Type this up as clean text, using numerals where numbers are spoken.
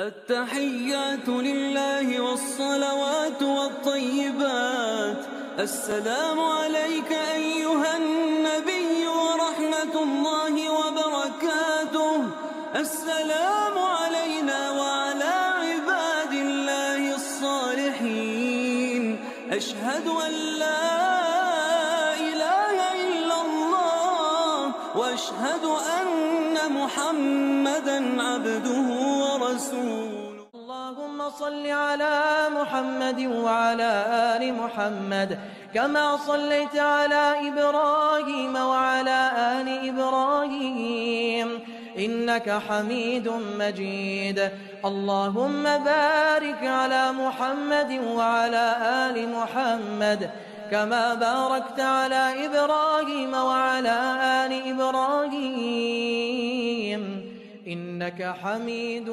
التحيات لله والصلوات والطيبات. السلام عليك أيها النبي ورحمة الله وبركاته. السلام علينا وعلى عباد الله الصالحين. أشهد أن لا إله إلا الله وأشهد أن محمدا عبده ورسوله. اللهم صل على محمد وعلى آل محمد كما صليت على إبراهيم وعلى آل إبراهيم إنك حميد مجيد. اللهم بارك على محمد وعلى آل محمد كما باركت على إبراهيم وعلى آل إبراهيم إنك حميد